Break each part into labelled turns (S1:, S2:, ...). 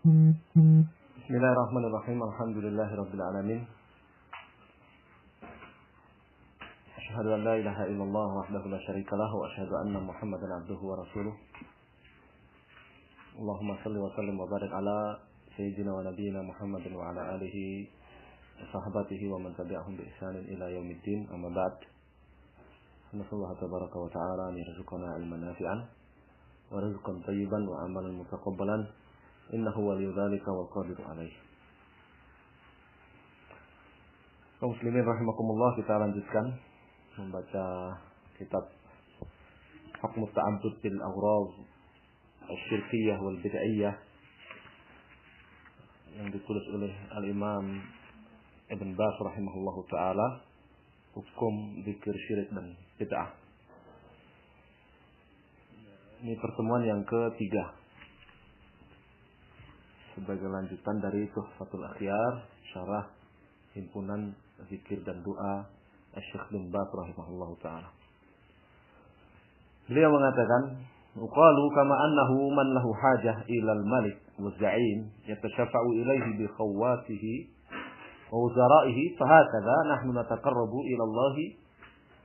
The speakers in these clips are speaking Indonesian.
S1: Bismillahirrahmanirrahim. Alhamdulillahirabbil alamin. Asyhadu an la ilaha illallah wahdahu la syarika lahu wa asyhadu anna Muhammadan abduhu wa rasuluh. Allahumma shalli wa sallim wa barik ala sayyidina wa nabiyyina Muhammadin wa ala alihi wa sahbatihi wa man tabi'ahum bi ihsanin ila yaumiddin. Amma ba'd. Nasallahu tabaraka wa ta'ala an yarzuqana ilman nafi'an wa rizqan thayyiban wa amalan mutaqabbalan. Innahu waliyyu dzalika wal qadiru alaihi. Kaum muslimin rahimakumullah, kita lanjutkan membaca kitab Hukm Ta'abbud bil Aghrad Asy-Syirkiyyah wal Bid'iyyah yang ditulis oleh Al-Imam Ibn Baz rahimahullahu taala, hukum zikir syirik dan bid'ah. Ini pertemuan yang ketiga sebagai lanjutan dari Tuhfatul Akhyar, syarah himpunan zikir dan doa Syekh bin Baz rahimahullahu taala. Beliau mengatakan, "Uqalu kama annahu man lahu hajah ila al-malik wa za'im yatashafa'u ilayhi bi khawatihi wa wuzara'ihi, fa hakadha nahnu nataqarrabu ila Allah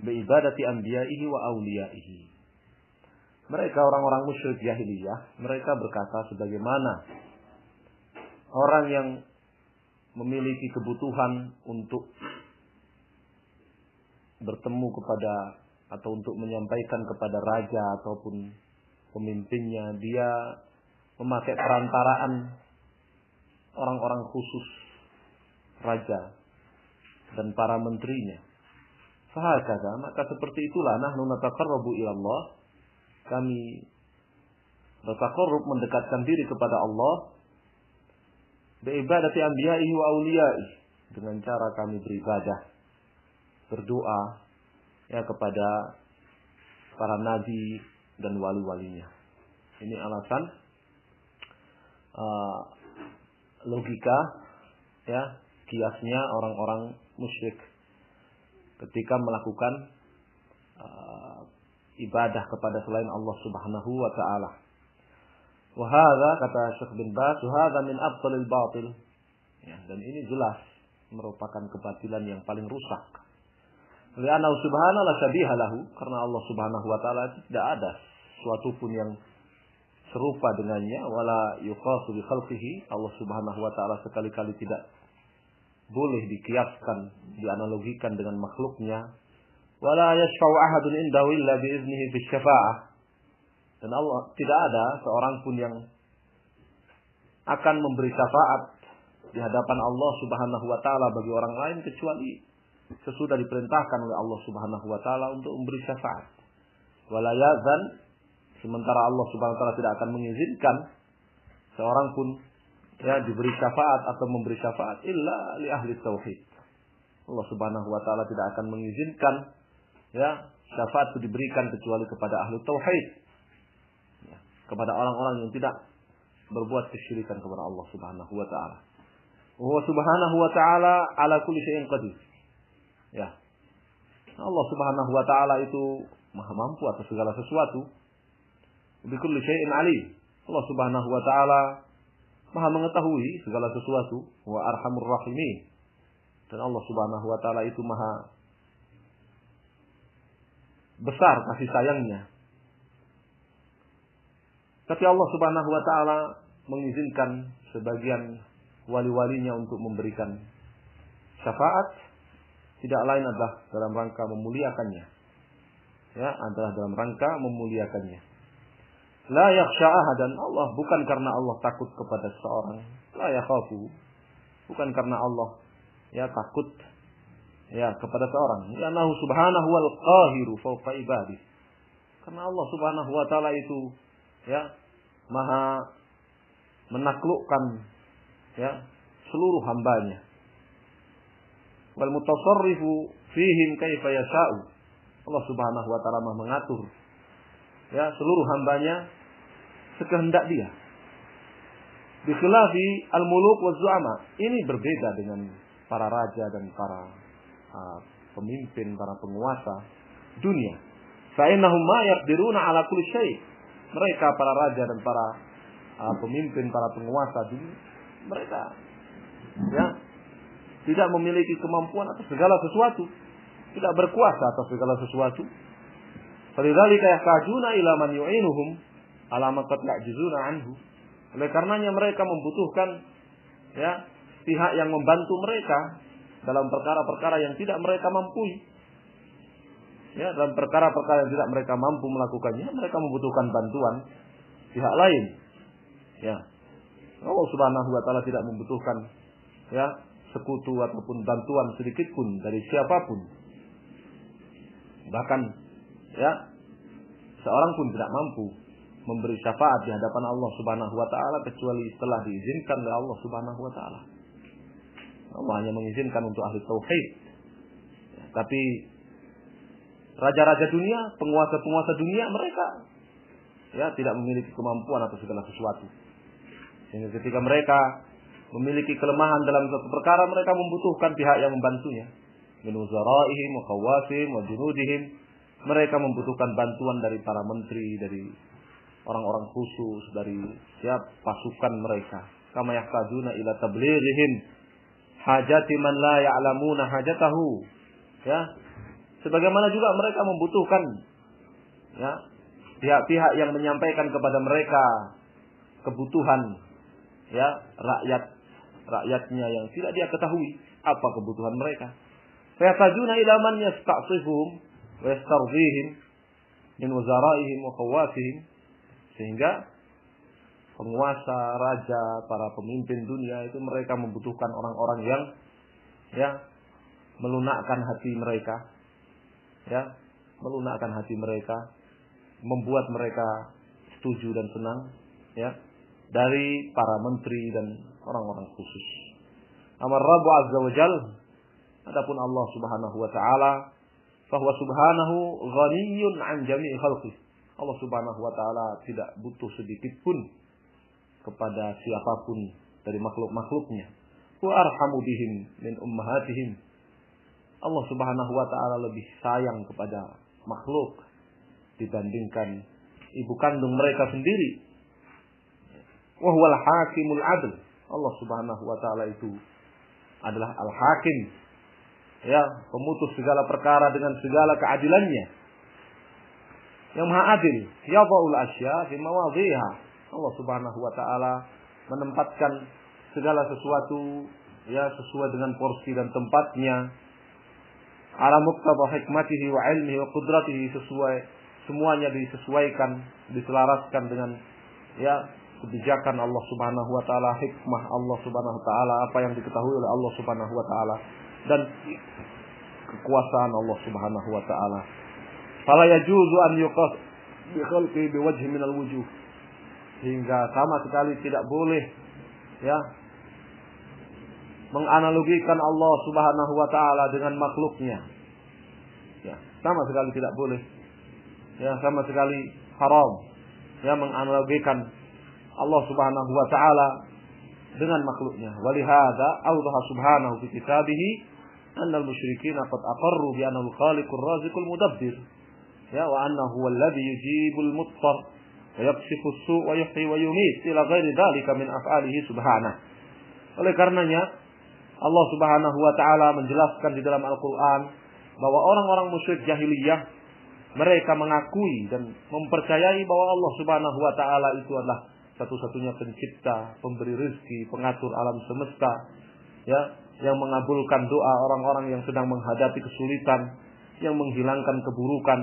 S1: bi ibadati anbiya'ihi wa awliya'ihi." Mereka orang-orang musyrik jahiliyah, mereka berkata sebagaimana orang yang memiliki kebutuhan untuk bertemu kepada atau untuk menyampaikan kepada raja ataupun pemimpinnya, dia memakai perantaraan orang-orang khusus raja dan para menterinya. Fahakadha, maka seperti itulah nahnu nataqarrabu ila Allah, kami bertaqarrub mendekatkan diri kepada Allah biibadati anbiya'ihi wa awliya'ihi, dengan cara kami beribadah, berdoa ya kepada para nabi dan wali-walinya. Ini alasan logika ya, kiasnya orang-orang musyrik ketika melakukan ibadah kepada selain Allah Subhanahu wa taala. Wahada, kata Syekh bin Baz, wahada min abtalil batil. Ya, dan ini jelas merupakan kebatilan yang paling rusak. Li'annahu subhanahu la syabiha lahu, karena Allah Subhanahu wa taala tidak ada sesuatu pun yang serupa dengannya, wala yuqasu bi khalqihi, Allah Subhanahu wa taala sekali-kali tidak boleh dikiaskan, dianalogikan dengan makhluknya. Wala yashfa'u ahadun indahu illa bi iznihi bis syafa'ah. Dan Allah tidak ada seorang pun yang akan memberi syafaat di hadapan Allah Subhanahu wa taala bagi orang lain kecuali sesudah diperintahkan oleh Allah Subhanahu wa taala untuk memberi syafaat. Wala yazan, sementara Allah Subhanahu wa taala tidak akan mengizinkan seorang pun ya diberi syafaat atau memberi syafaat illa li ahli tauhid. Allah Subhanahu wa taala tidak akan mengizinkan ya syafaat itu diberikan kecuali kepada ahli tauhid. Kepada orang-orang yang tidak berbuat kesyirikan kepada Allah Subhanahu wa taala. Wa Subhanahu wa taala ala kulli syai'in qadir. Ya. Allah Subhanahu wa taala itu Maha mampu atas segala sesuatu. Bi kulli syai'in alim. Allah Subhanahu wa taala Maha mengetahui segala sesuatu, wa arhamur rahimin. Dan Allah Subhanahu wa taala itu Maha besar kasih sayangnya. Tapi Allah Subhanahu wa taala mengizinkan sebagian wali-walinya untuk memberikan syafaat, tidak lain adalah dalam rangka memuliakannya. Ya, adalah dalam rangka memuliakannya. La yakhsha ahadan, Allah bukan karena Allah takut kepada seseorang, la yakhafu, bukan karena Allah ya takut ya kepada seorang. Li'annahu subhanahu wal qahiru fawqa ibadihi. Karena Allah Subhanahu wa taala itu ya Maha menaklukkan ya seluruh hambanya. Wal mutasarrifu fihim kaifa yasha'u. Allah Subhanahu wa taala Maha mengatur ya seluruh hambanya sekehendak Dia. Bi khilafi al-muluk wa zu'ama. Ini berbeda dengan para raja dan para pemimpin, para penguasa dunia. Fa innahum ma yaqdiruna ala kulli syai'. Mereka para raja dan para pemimpin, para penguasa dunia, mereka ya tidak memiliki kemampuan atas segala sesuatu, tidak berkuasa atas segala sesuatu. Falidzalika yahtajuna ila man yu'inuhum ala ma qad ya'jizuna anhu. Oleh karenanya mereka membutuhkan ya pihak yang membantu mereka dalam perkara-perkara yang tidak mereka mampu. Ya, dalam perkara-perkara yang tidak mereka mampu melakukannya, mereka membutuhkan bantuan pihak lain. Ya. Allah Subhanahu wa taala tidak membutuhkan ya sekutu ataupun bantuan sedikit pun dari siapapun. Bahkan ya seorang pun tidak mampu memberi syafaat di hadapan Allah Subhanahu wa taala kecuali setelah diizinkan oleh Allah Subhanahu wa taala. Allah hanya mengizinkan untuk ahli tauhid. Ya, tapi raja-raja dunia, penguasa-penguasa dunia, mereka ya tidak memiliki kemampuan atas segala sesuatu. Sehingga ketika mereka memiliki kelemahan dalam suatu perkara, mereka membutuhkan pihak yang membantunya. Min wuzaraihim wa khawasihim wa junudihim. Mereka membutuhkan bantuan dari para menteri, dari orang-orang khusus, dari pasukan mereka. Kama yahtajuna ila tablighihim hajati man la ya'lamuna hajatahu. Ya. Sebagaimana juga mereka membutuhkan ya pihak-pihak yang menyampaikan kepada mereka kebutuhan ya rakyatnya yang tidak dia ketahui apa kebutuhan mereka. Fayahtajuna ila man yasta'sifuhum wa yastardihim min wuzaraihim wa khawasihim. Sehingga penguasa, raja, para pemimpin dunia itu mereka membutuhkan orang-orang yang ya melunakkan hati mereka. Ya, melunakkan hati mereka, membuat mereka setuju dan senang ya dari para menteri dan orang-orang khusus. Amar Rabb azza wa jalla, adapun Allah Subhanahu wa taala, bahwa subhanahu ghaniyyun an jami'i khalqih. Allah Subhanahu wa taala tidak butuh sedikit pun kepada siapapun dari makhluk-makhluknya. Wa arhamu bihim min ummahatihim. Allah Subhanahu wa taala lebih sayang kepada makhluk dibandingkan ibu kandung mereka sendiri. Wa huwal hakimul adl. Allah Subhanahu wa taala itu adalah al-hakim. Ya, pemutus segala perkara dengan segala keadilannya. Yang maha adil, yadha'ul asya fi mawadhiha. Allah Subhanahu wa taala menempatkan segala sesuatu ya sesuai dengan porsi dan tempatnya. Ala muqtada hikmatihi wa ilmihi wa qudratihi, semuanya disesuaikan, diselaraskan dengan ya kebijakan Allah Subhanahu wa taala, hikmah Allah Subhanahu wa taala, apa yang diketahui oleh Allah Subhanahu wa taala dan kekuasaan Allah Subhanahu wa taala. Fala yajuzu an yuqas bi khalqi bi wajhi min al-wujuh. Hingga sama sekali tidak boleh ya menganalogikan Allah Subhanahu wa taala dengan makhluknya. Ya, sama sekali tidak boleh. Ya, sama sekali haram ya menganalogikan Allah Subhanahu wa taala dengan makhluknya. Walihada awdaha subhanahu fi kitabih annal musyrikin qad aqarru bi annahu al-khaliqur raziqul mudabbir. Ya, wa annahu alladhi yujibul muttar wa yakshifu as-su' wa yuhyi wa yumiit ila ghairi dzalika min af'alihi subhanahu. Oleh karenanya Allah Subhanahu wa taala menjelaskan di dalam Al-Qur'an bahwa orang-orang musyrik jahiliyah mereka mengakui dan mempercayai bahwa Allah Subhanahu wa taala itu adalah satu-satunya pencipta, pemberi rezeki, pengatur alam semesta, ya, yang mengabulkan doa orang-orang yang sedang menghadapi kesulitan, yang menghilangkan keburukan,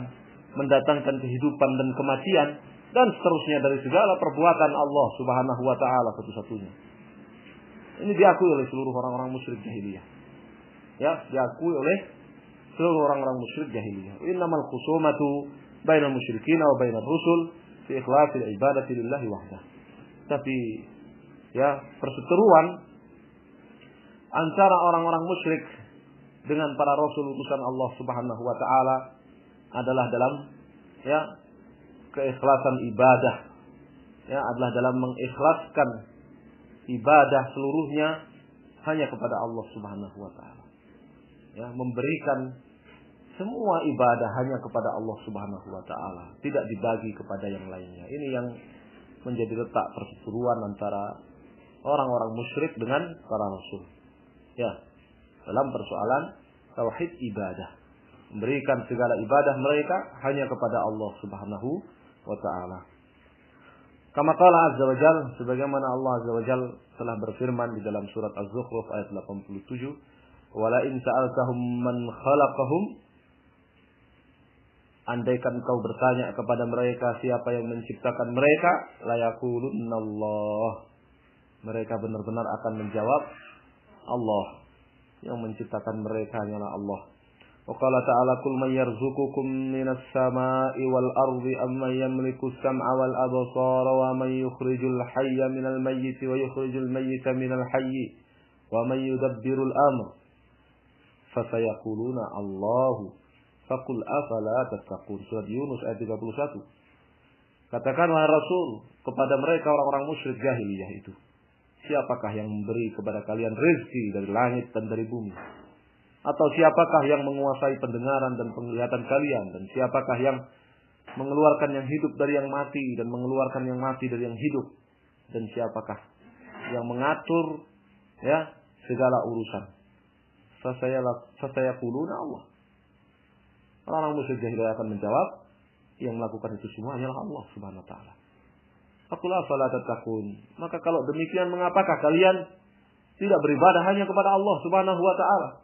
S1: mendatangkan kehidupan dan kematian dan seterusnya dari segala perbuatan Allah Subhanahu wa taala satu-satunya. Ini diakui oleh seluruh orang-orang musyrik jahiliyah. Ya, diakui oleh seluruh orang-orang musyrik jahiliyah. Innamal khusumatu bainal musyrikin wa bainar rusul fi ikhlasil ibadati lillahi wahdah. Tapi ya, perseteruan antara orang-orang musyrik dengan para rasul utusan Allah Subhanahu wa taala adalah dalam ya keikhlasan ibadah. Ya, adalah dalam mengikhlaskan ibadah seluruhnya hanya kepada Allah Subhanahu wa taala. Ya, memberikan semua ibadah hanya kepada Allah Subhanahu wa taala, tidak dibagi kepada yang lainnya. Ini yang menjadi letak perseteruan antara orang-orang musyrik dengan para rasul. Ya, dalam persoalan tauhid ibadah, memberikan segala ibadah mereka hanya kepada Allah Subhanahu wa taala. Kama qala azza wa jalla, sebagaimana Allah azza wa jalla telah berfirman di dalam surat Az-Zukhruf ayat 87, "Wala in sa'altahum man khalaqahum", andaikan kau bertanya kepada mereka siapa yang menciptakan mereka, la yaqulunallah, mereka benar-benar akan menjawab Allah. Yang menciptakan mereka hanyalah Allah. Wa qala ta'ala, "Qul may yarzuqukum minas sama'i wal ardi amman yamliku as-sam'a wal absara wa man yukhrijul hayya minal mayyiti wa yukhrijul mayyita minal hayyi wa man yudabbirul amr fasayaquluna Allahu faqul afala tattaqun." Surat Yunus ayat 31. Katakanlah Rasul kepada mereka orang-orang musyrik jahiliyah itu, siapakah yang memberi kepada kalian rezeki dari langit dan dari bumi? Atau siapakah yang menguasai pendengaran dan penglihatan kalian? Dan siapakah yang mengeluarkan yang hidup dari yang mati dan mengeluarkan yang mati dari yang hidup? Dan siapakah yang mengatur segala urusan? Fasayaquluna Allah. Orang musyrik jahiliyah akan menjawab, yang melakukan itu semua hanyalah Allah Subhanahu wa taala. Faqul afala tattaqun. Maka kalau demikian, mengapakah kalian tidak beribadah hanya kepada Allah Subhanahu wa taala?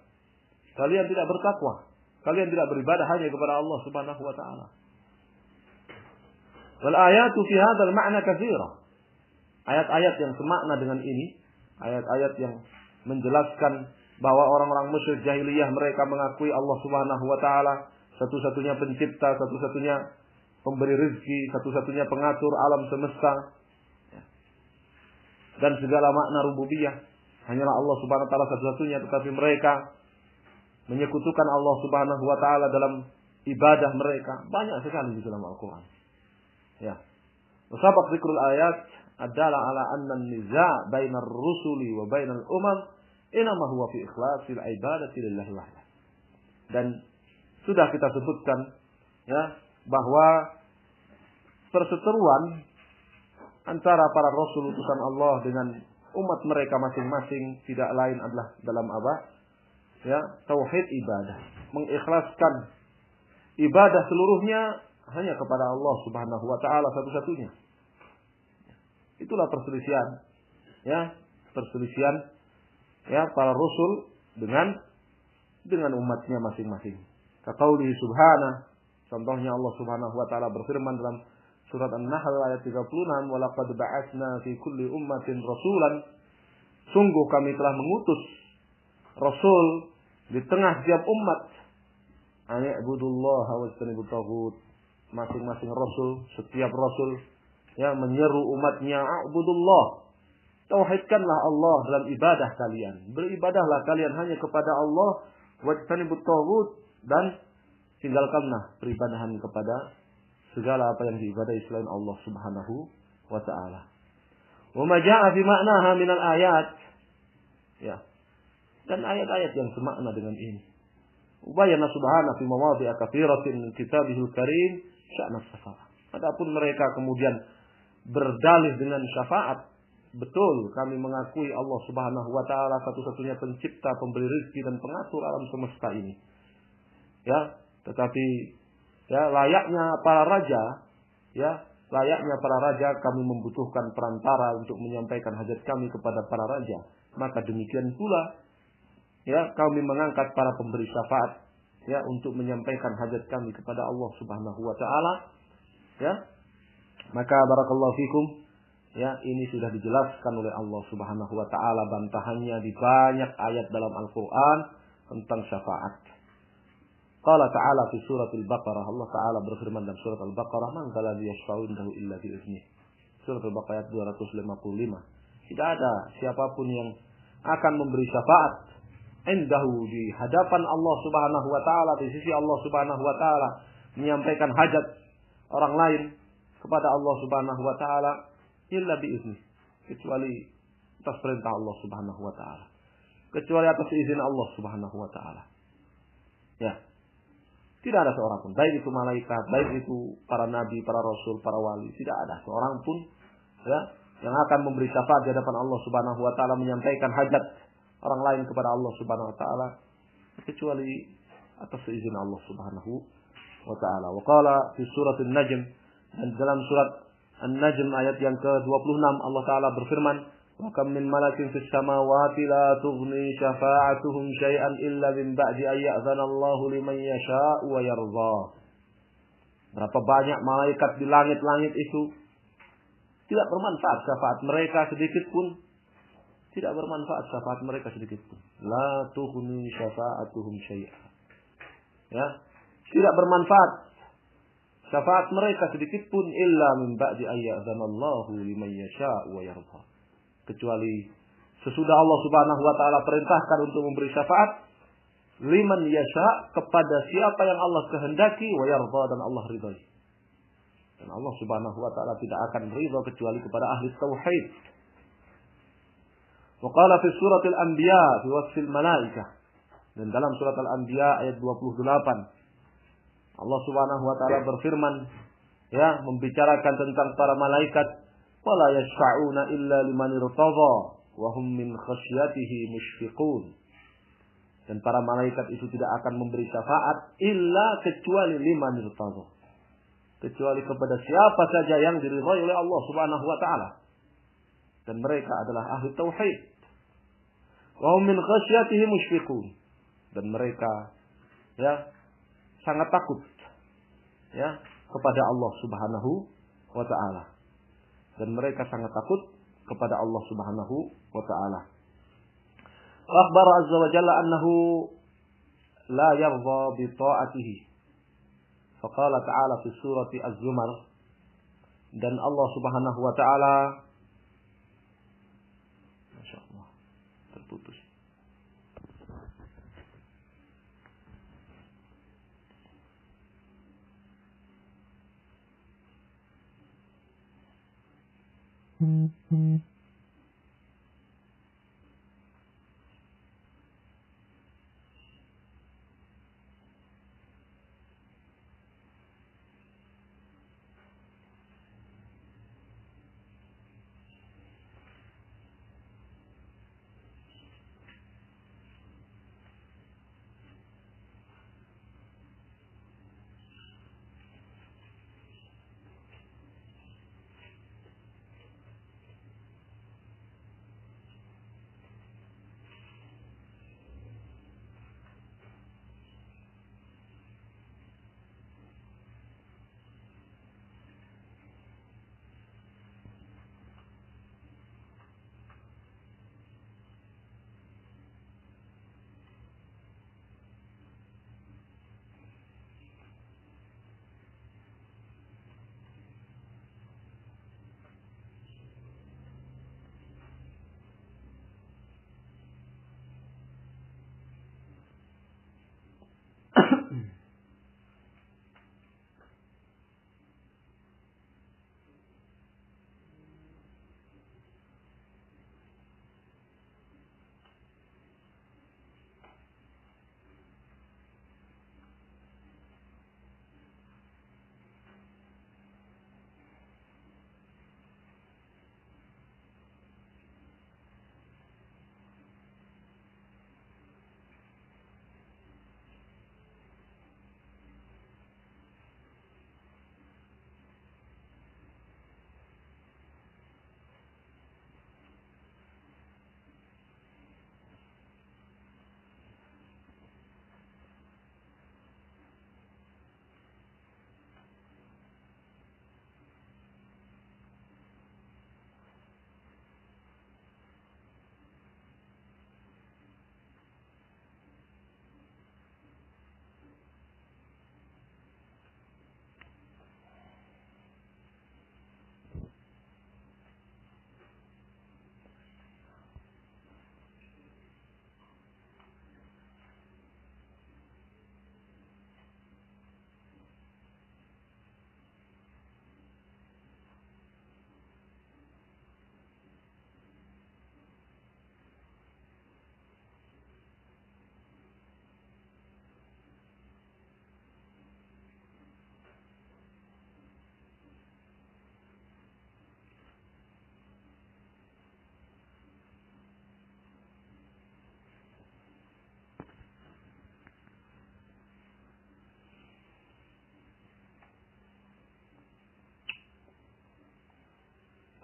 S1: Kalian tidak bertakwa. Kalian tidak beribadah hanya kepada Allah Subhanahu wa taala. Wal ayatu fi hadzal ma'na katsira. Ayat-ayat yang semakna dengan ini, ayat-ayat yang menjelaskan bahwa orang-orang musyrik jahiliyah mereka mengakui Allah Subhanahu wa taala satu-satunya pencipta, satu-satunya pemberi rezeki, satu-satunya pengatur alam semesta. Dan segala makna rububiyah hanyalah Allah Subhanahu wa taala satu-satunya, tetapi mereka menyekutukan Allah Subhanahu wa taala dalam ibadah mereka. Banyak sekali di dalam Al-Qur'an. Ya. Sabaq zikrul ayat adalah ala anna an-niza' bainar rusuli wa bainal umam inama huwa fi ikhlasil ibadati lillahi wahdah. Dan sudah kita sebutkan bahwa perseteruan antara para rasul utusan Allah dengan umat mereka masing-masing tidak lain adalah dalam apa? Tauhid ibadah, mengikhlaskan ibadah seluruhnya hanya kepada Allah Subhanahu wa taala satu-satunya. Itulah perselisihan para rasul dengan umatnya masing-masing. Kaqaulihi subhanahu, contohnya Allah Subhanahu wa taala berfirman dalam surat An-Nahl ayat 36, "Wa laqad ba'atsna fi kulli ummatin rasulan", sungguh kami telah mengutus rasul di tengah setiap umat, "A'budullaha wajtanibut taghut." Masing-masing rasul, setiap rasul menyeru umatnya, "A'budullah." Tauhidkanlah Allah dalam ibadah kalian. Beribadahlah kalian hanya kepada Allah, wajtanibut taghut, dan tinggalkanlah peribadahan kepada segala apa yang diibadahi selain Allah Subhanahu wa taala. Wa ma jaa'a fi ma'naha minal ayat. Dan ayat-ayat yang semakna dengan ini. Ubayana subhanahu fi mawadhi'a katsiratin min kitabihil karim sya'na syafaat. Adapun mereka kemudian berdalih dengan syafaat, betul kami mengakui Allah Subhanahu wa taala satu-satunya pencipta, pemberi rezeki dan pengatur alam semesta ini. Tetapi layaknya para raja kami membutuhkan perantara untuk menyampaikan hajat kami kepada para raja. Maka demikian pula kami mengangkat para pemberi syafaat untuk menyampaikan hajat kami kepada Allah Subhanahu wa taala. Maka barakallahu fikum, ini sudah dijelaskan oleh Allah Subhanahu wa taala bantahannya di banyak ayat dalam Al-Qur'an tentang syafaat. Qala ta'ala fi surat Al-Baqarah, Allah taala berfirman dalam surat Al-Baqarah, "Man dzal ladzi yashfa'u indahu illa bi idznih." Surat Al-Baqarah ayat 255. Tidak ada siapapun yang akan memberi syafaat indahu, di hadapan Allah Subhanahu wa taala, di sisi Allah Subhanahu wa taala, menyampaikan hajat orang lain kepada Allah Subhanahu wa taala illa biizni, kecuali atas perintah Allah Subhanahu wa taala, kecuali atas izin Allah Subhanahu wa taala. Tidak ada seorang pun, baik itu malaikat, baik itu para nabi, para rasul, para wali, tidak ada seorang pun ya, yang akan memberi syafaat di hadapan Allah Subhanahu wa taala, menyampaikan hajat orang lain kepada Allah Subhanahu wa taala kecuali atas izin Allah Subhanahu wa taala. Wa qala fi surat An-Najm, dan dalam surat An-Najm ayat yang ke-26 Allah taala berfirman, wa kam min malakin fis samawati la tughni syafa'atuhum syai'an illa min ba'di ay ya'zana Allahu liman yasha'u wa yarda. Berapa banyak malaikat di langit-langit itu tidak bermanfaat syafaat mereka sedikit pun. Tidak bermanfaat syafaat mereka sedikit pun. La tughni syafa'atuhum syai'an. Ya, tidak bermanfaat syafaat mereka sedikit pun illa min ba'di ay ya'zana Allahu liman yasha'u wa yarda. Kecuali sesudah Allah Subhanahu wa taala perintahkan untuk memberi syafaat liman yasha, kepada siapa yang Allah kehendaki, wa yarda, dan Allah ridai. Dan Allah Subhanahu wa taala tidak akan ridha kecuali kepada ahli tauhid. Wa qala fi surat Al-Anbiya fi wasfil malaikah, dan dalam surat Al-Anbiya ayat 28 Allah Subhanahu wa taala berfirman, ya, membicarakan tentang para malaikat, wala yashfa'una illa liman irtadha wa hum min khasyatihi mushfiqun. Dan para malaikat itu tidak akan memberi syafaat illa kecuali liman irtadha, kecuali kepada siapa saja yang diridhai oleh Allah Subhanahu wa taala, dan mereka adalah ahli tauhid. Wa hum min khasyatihi mushfiqun, dan mereka, ya, sangat takut, ya, kepada Allah Subhanahu wa taala. Dan mereka sangat takut kepada Allah Subhanahu wa taala. Akhbar azza wa jalla annahu la yarda bi ta'atihi. Faqala ta'ala fi surati Az-Zumar, dan Allah Subhanahu wa taala, masyaallah, terputus.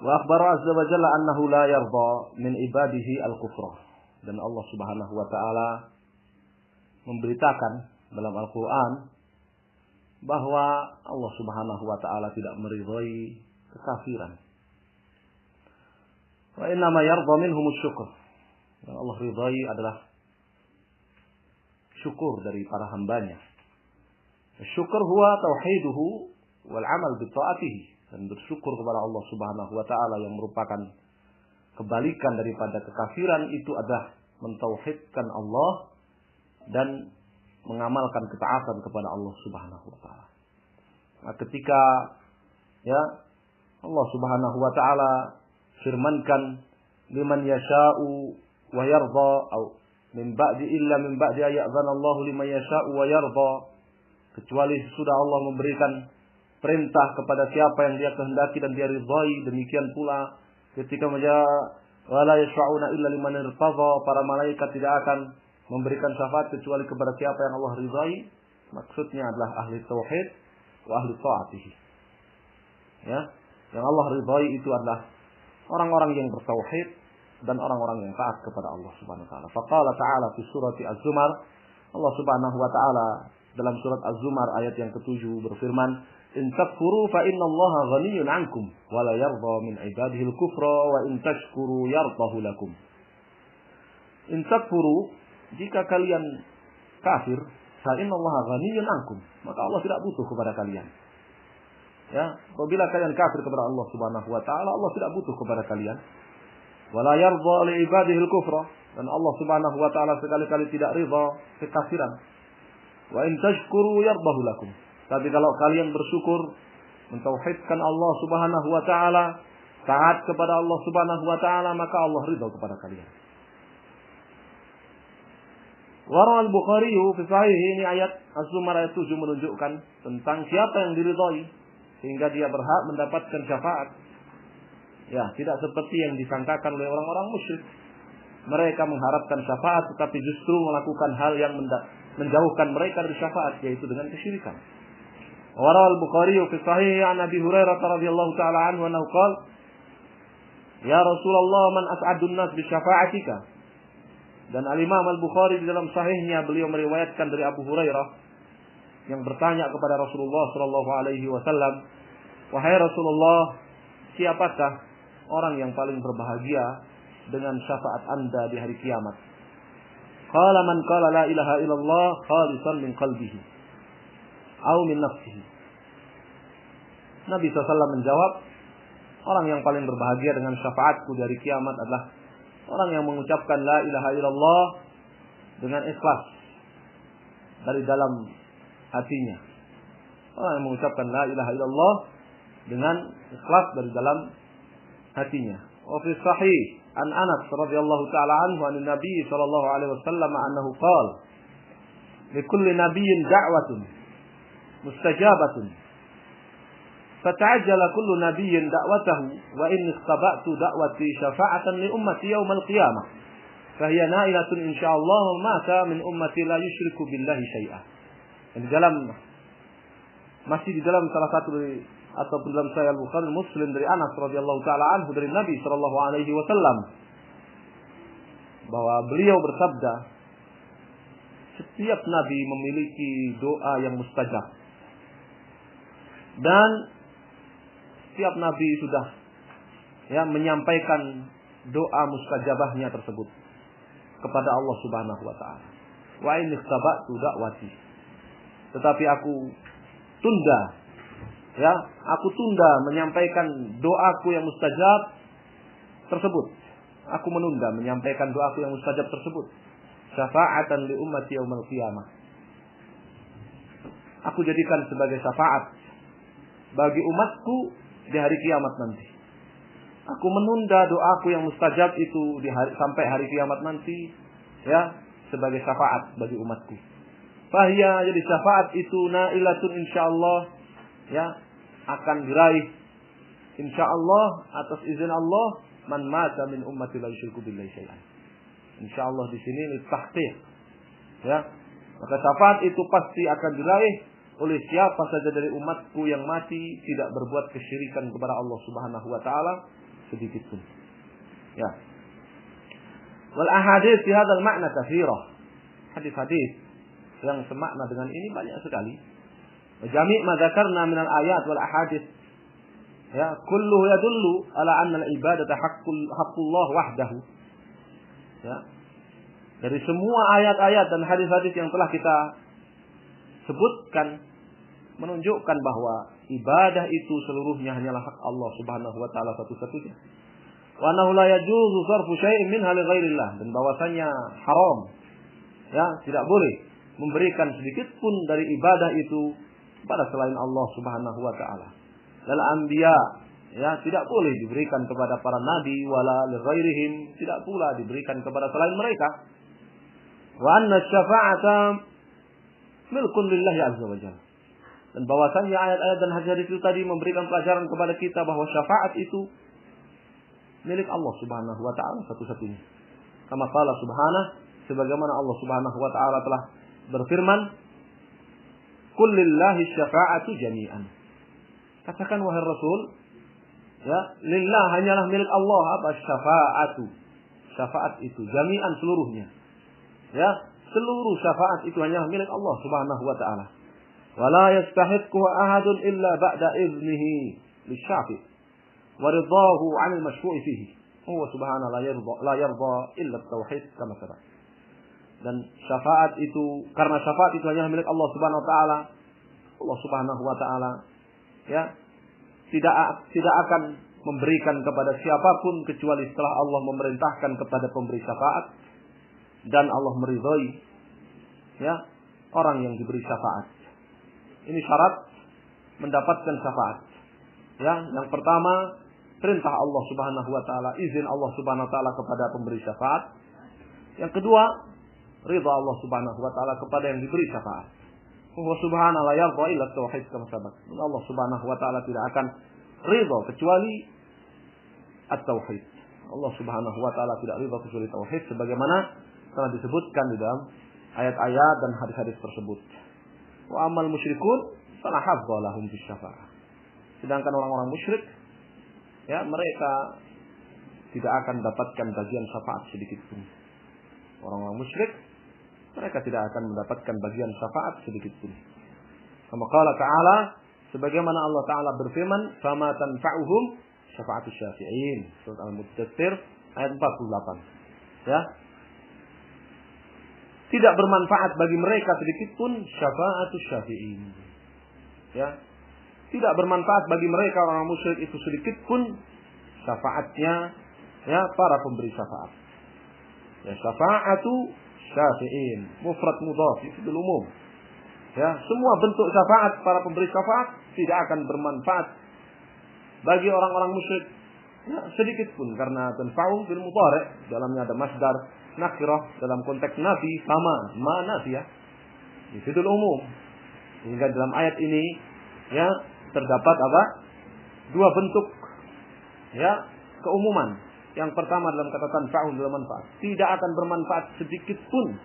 S1: Wa akhbara azza wa jalla annahu la yarda min ibadihi al-kufra. Dan Allah Subhanahu wa taala memberitakan dalam Al-Qur'an bahwa Allah Subhanahu wa taala tidak meridhai kekafiran. Wa inna ma yarda minhum asy-syukr. Yang Allah ridhai adalah syukur dari para hambanya. Syukur huwa tauhiduhu wal amal bi ta'atihi. Dan bersyukur kepada Allah Subhanahu wa taala yang merupakan kebalikan daripada kekafiran itu adalah mentauhidkan Allah dan mengamalkan ketaatan kepada Allah Subhanahu wa taala. Nah, ketika Allah Subhanahu wa taala firmankan liman yasha'u wa yarda atau min ba'di ayadzana Allah liman yasha'u wa yarda, kecuali sudah Allah memberikan perintah kepada siapa yang dia kehendaki dan dia ridhai, demikian pula ketika wala yashfa'una illa liman irtadha, para malaikat tidak akan memberikan syafaat kecuali kepada siapa yang Allah ridhai. Maksudnya adalah ahli tauhid wa ahli ta'atihi. Ya, yang Allah ridhai itu adalah orang-orang yang bertauhid dan orang-orang yang taat kepada Allah Subhanahu wa taala. Faqala ta'ala fi surati Az-Zumar, Allah Subhanahu wa taala dalam surat Az-Zumar ayat yang ke-7 berfirman, in takfuru fa innallaha ghaniyyun 'ankum wa la yarda min 'ibadihi al-kufra wa in tashkuru yardahu lakum. In takfuru, jika kalian kafir, fa innallaha ghaniyyun 'ankum, maka Allah tidak butuh kepada kalian. Ya, apabila kalian kafir kepada Allah Subhanahu wa taala, Allah tidak butuh kepada kalian. Wa la yarda li 'ibadihi al-kufra, dan Allah Subhanahu wa taala sekali-kali tidak ridha kekafiran. Wa in tashkuru yardahu lakum. Tapi kalau kalian bersyukur, mentauhidkan Allah Subhanahu wa taala, taat kepada Allah Subhanahu wa taala, maka Allah ridha kepada kalian. Wara al-Bukhari fi sahih, ini ayat Az-Zumar ayat 7 menunjukkan tentang siapa yang diridhai sehingga dia berhak mendapatkan syafaat. Ya, tidak seperti yang disangkakan oleh orang-orang musyrik. Mereka mengharapkan syafaat tetapi justru melakukan hal yang menjauhkan mereka dari syafaat, yaitu dengan kesyirikan. Wara al-Bukhari fi sahih an Abi Hurairah radhiyallahu taala anhu annahu qala, ya Rasulullah, man as'adun nas bi syafa'atika. Dan Al-Imam Al-Bukhari di dalam sahihnya beliau meriwayatkan dari Abu Hurairah yang bertanya kepada Rasulullah sallallahu alaihi wasallam, wahai Rasulullah, siapakah orang yang paling berbahagia dengan syafaat Anda di hari kiamat? Qala man qala la ilaha illallah khalisan min qalbihi aw min nafsihi. Nabi SAW menjawab, orang yang paling berbahagia dengan syafaatku dari kiamat adalah orang yang mengucapkan la ilaha illallah dengan ikhlas dari dalam hatinya. Orang yang mengucapkan la ilaha illallah dengan ikhlas dari dalam hatinya. Wa fi sahih an Anas radhiyallahu taala anhu an Nabi sallallahu alaihi wasallam annahu qala likulli nabiyyin da'watun mustajabatun fata'ajjala kullu nabiyyin da'watahu wa inni ikhtaba'tu da'wati syafa'atan li ummati yaumal qiyamah fahiya na'ilatun insyaallah wa mata min ummati la yusyriku billahi syai'a. Masih di dalam salah satu ataupun dalam Sahih Al-Bukhari Muslim dari Anas radhiyallahu taala anhu dari Nabi sallallahu alaihi wasallam bahwa beliau bersabda, setiap nabi memiliki doa yang mustajab. Dan setiap nabi sudah menyampaikan doa mustajabahnya tersebut kepada Allah Subhanahu wa taala. Wa in ikhtaba'tu da'wati. Tetapi aku tunda menyampaikan doaku yang mustajab tersebut. Aku menunda menyampaikan doaku yang mustajab tersebut. Syafa'atan li ummati yaumal qiyamah. Aku jadikan sebagai syafaat bagi umatku di hari kiamat nanti. Aku menunda doaku yang mustajab itu sampai hari kiamat nanti, sebagai syafaat bagi umatku. Fahya, jadi syafaat itu na'ilatun insyaallah, akan diraih insyaallah atas izin Allah man mata min ummati la yusyriku billahi syai'an. Insyaallah di sini litahqiq. Maka syafaat itu pasti akan diraih oleh siapa saja dari umatku yang mati tidak berbuat kesyirikan kepada Allah Subhanahu wa taala sedikit pun. Ya. Wal ahadits fi hadzal ma'na katsirah. Hadis-hadis yang semakna dengan ini banyak sekali. Jami' ma dzakarna min al-ayat wal ahadits ya kulluhu yadullu ala anna al-ibadata haqqullah wahdahu. Ya. Dari semua ayat-ayat dan hadis-hadis yang telah kita sebutkan menunjukkan bahwa ibadah itu seluruhnya hanyalah hak Allah Subhanahu wa taala satu-satunya. Wa annahu la yajuzu sarfu syai'in minha li ghairillah, dan bahwasanya haram ya tidak boleh memberikan sedikit pun dari ibadah itu kepada selain Allah Subhanahu wa taala. Lal anbiya ya tidak boleh diberikan kepada para nabi wala li ghairihim, tidak pula diberikan kepada selain mereka. Wa anna syafa'ata milkun lillahi azza wa jalla. Dan bahwasanya ayat-ayat dan hadis-hadis itu tadi memberikan pelajaran kepada kita bahwa syafaat itu milik Allah Subhanahu wa taala satu-satunya. Kama qala subhanahu, sebagaimana Allah Subhanahu wa taala telah berfirman, "Qul lillahi syafa'atu jami'an." Katakan wahai Rasul, ya, lillah hanyalah milik Allah apa syafa'atu. Syafaat itu jami'an seluruhnya. Ya, seluruh syafaat itu hanyalah milik Allah Subhanahu wa taala. Wala yastahiqu ahadun illa ba'da iznihi lisyafi' wa ridahu 'anil masyfu'i fihi. Huwa subhanahu la yarda illa at-tauhid kama sabaq. Dan syafaat itu, karena syafaat itu hanya milik Allah Subhanahu wa taala. Allah Subhanahu wa taala ya tidak akan memberikan kepada siapapun kecuali setelah Allah memerintahkan kepada pemberi syafaat dan Allah meridhai ya orang yang diberi syafaat. Ini syarat mendapatkan syafaat. Ya, yang pertama perintah Allah Subhanahu wa taala, izin Allah Subhanahu wa taala kepada pemberi syafaat. Yang kedua, ridha Allah Subhanahu wa taala kepada yang diberi syafaat. Allah Subhanahu la yarda illa tauhid kama sabaq. Allah Subhanahu wa taala tidak akan ridha kecuali at-tauhid. Allah Subhanahu wa taala tidak ridha kecuali tauhid sebagaimana telah disebutkan di dalam ayat-ayat dan hadis-hadis tersebut. Wa amal musyrikun fala hafdha lahum fi syafa'ah. Sedangkan orang-orang musyrik ya mereka tidak akan dapatkan bagian syafaat sedikit pun. Orang-orang musyrik mereka tidak akan mendapatkan bagian syafaat sedikit pun. Kama qala ta'ala, sebagaimana Allah taala berfirman, "Fama tanfa'uhum syafa'atus syafi'in." Surat Al-Muddatsir ayat 48. Ya. Tidak bermanfaat bagi mereka sedikit pun syafa'atus syafi'in. Ya. Tidak bermanfaat bagi mereka orang musyrik itu sedikit pun syafaatnya ya para pemberi syafaat. Ya, syafa'atu syafi'in, mufrad mudhaf itu umum. Ya, semua bentuk syafaat para pemberi syafaat tidak akan bermanfaat bagi orang-orang musyrik ya, sedikit pun, karena tanfa'u bil mudhari', dalamnya ada masdar nakirah dalam konteks nafi, sama ma nafiyah. Itu umum. Sehingga dalam ayat ini ya terdapat apa? Dua bentuk ya keumuman. Yang pertama dalam kata tanfa'u dalam manfaat, tidak akan bermanfaat sedikit pun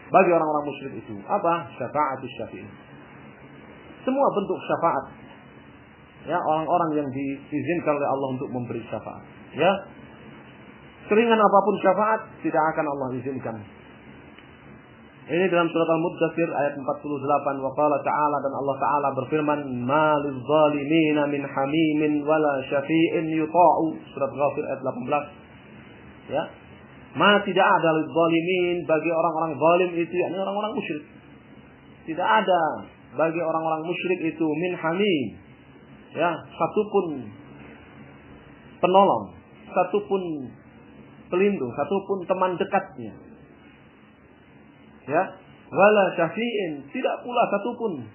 S1: bagi orang-orang musyrik itu. Apa? Syafa'atus syafi'in. Semua bentuk syafaat ya orang-orang yang diizinkan oleh Allah untuk memberi syafaat. Ya. Seringan apapun syafaat tidak akan Allah izinkan. Ini dalam surat Al-Muddatsir ayat 48, wa qala ta'ala, dan Allah taala berfirman, "Ma lizzalimina min hamimin wala syafi'in yuta'u." Surat Ghafir ayat 18. Ya. Ma tidak ada lizzalimin bagi orang-orang zalim itu, yakni orang-orang musyrik. Tidak ada bagi orang-orang musyrik itu min hamim. Ya, satupun penolong, satupun pelindung, satupun teman dekatnya. Ya, wala syafi'in, tidak pula satupun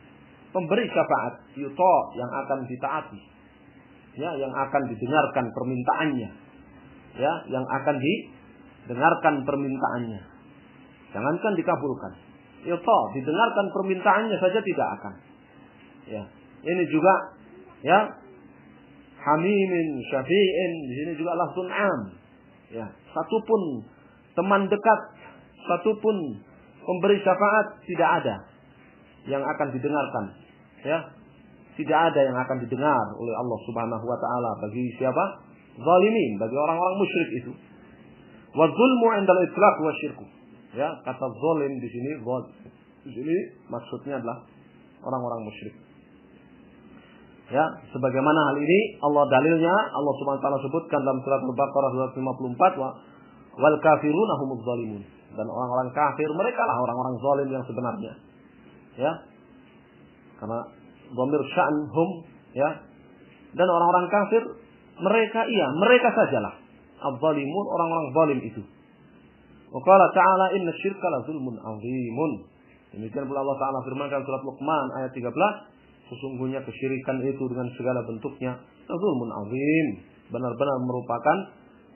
S1: pemberi syafaat yuta yang akan ditaati. Ya, yang akan didengarkan permintaannya. Ya, yang akan didengarkan permintaannya. Jangankan dikabulkan. Yuta, didengarkan permintaannya saja tidak akan. Ya, ini juga ya hamimin syafi'in, di sini juga lafzun am. Ya, satupun teman dekat, satupun pemberi syafaat tidak ada yang akan didengarkan. Ya, tidak ada yang akan didengar oleh Allah Subhanahu wa taala bagi siapa? zalimin, bagi orang-orang musyrik itu. Wa zulmu 'indal itlaq wa syirku. Ya, kata zalim di sini maksudnya adalah orang-orang musyrik. Ya, sebagaimana hal ini dalilnya Allah Subhanahu wa taala sebutkan dalam surat Al-Baqarah 254 wal kafiruna humuz zalimun. Dan orang-orang kafir mereka lah orang-orang zalim yang sebenarnya. Ya. Karena dhamir sya'nhum, ya. Dan orang-orang kafir mereka sajalah az-zalimun, orang-orang zalim itu. Wa qala ta'ala inna syirka la zulmun 'azimun. Demikian pula Allah Ta'ala firmankan surat Luqman ayat 13, sesungguhnya kesyirikan itu dengan segala bentuknya zulmun 'azim, benar-benar merupakan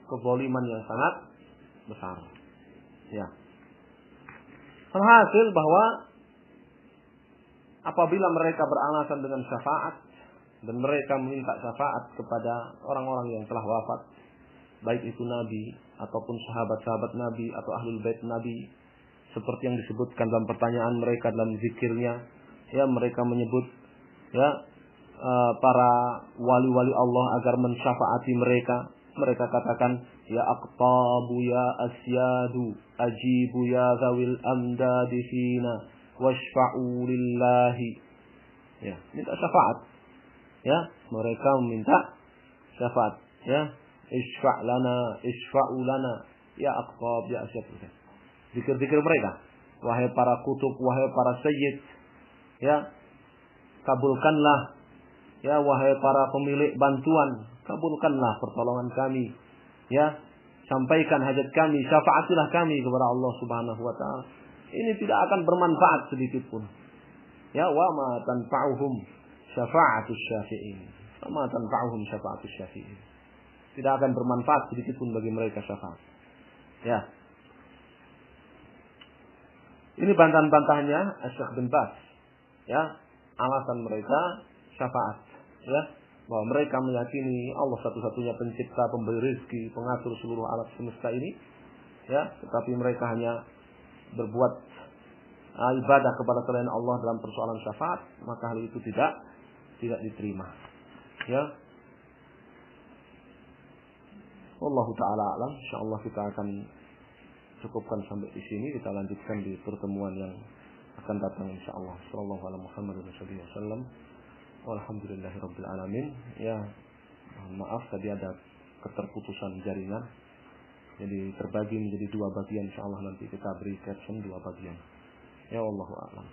S1: kezaliman yang sangat besar. Ya. Hasil bahwa apabila mereka beralasan dengan syafaat dan mereka meminta syafaat kepada orang-orang yang telah wafat, baik itu nabi ataupun sahabat-sahabat nabi atau ahlul bait nabi, seperti yang disebutkan dalam pertanyaan mereka dalam zikirnya, ya mereka menyebut ya para wali-wali Allah agar mensyafaati mereka. Mereka katakan, ya aqtabu ya asyadu ajibu ya zawil amdadi fina washfa'u lillahi. Ya, minta syafaat. Ya, mereka meminta syafaat. Ya, isfa'u lana ya aqtab ya asyadu. Zikir-zikir mereka, wahai para kutub, wahai para sayyid, ya kabulkanlah, ya wahai para pemilik bantuan, kabulkanlah pertolongan kami, ya sampaikan hajat kami, syafaatilah kami kepada Allah Subhanahu wa taala. Ini tidak akan bermanfaat sedikit pun. Ya, wa ma tanfa'uhum syafa'atus syafi'in. Wa ma tanfa'uhum syafa'atus syafi'in. Tidak akan bermanfaat sedikit pun bagi mereka syafaat. Ya. Ini bantahan-bantahannya Syekh bin Baz. Ya, alasan mereka syafaat. Ya, bahwa mereka meyakini Allah satu-satunya pencipta, pemberi rezeki, pengatur seluruh alam semesta ini. Ya, tetapi mereka hanya berbuat ibadah kepada selain Allah dalam persoalan syafaat, maka hal itu tidak diterima. Ya. Wallahu taala alam. Insyaallah kita akan cukupkan sampai di sini, kita lanjutkan di pertemuan yang akan datang insyaallah. Sallallahu alaihi wasallam. Walhamdulillahirabbil alamin. Ya, maaf tadi ada keterputusan jaringan. Jadi terbagi menjadi dua bagian, insyaallah nanti kita beri caption dua bagian. Ya wallahu a'lam.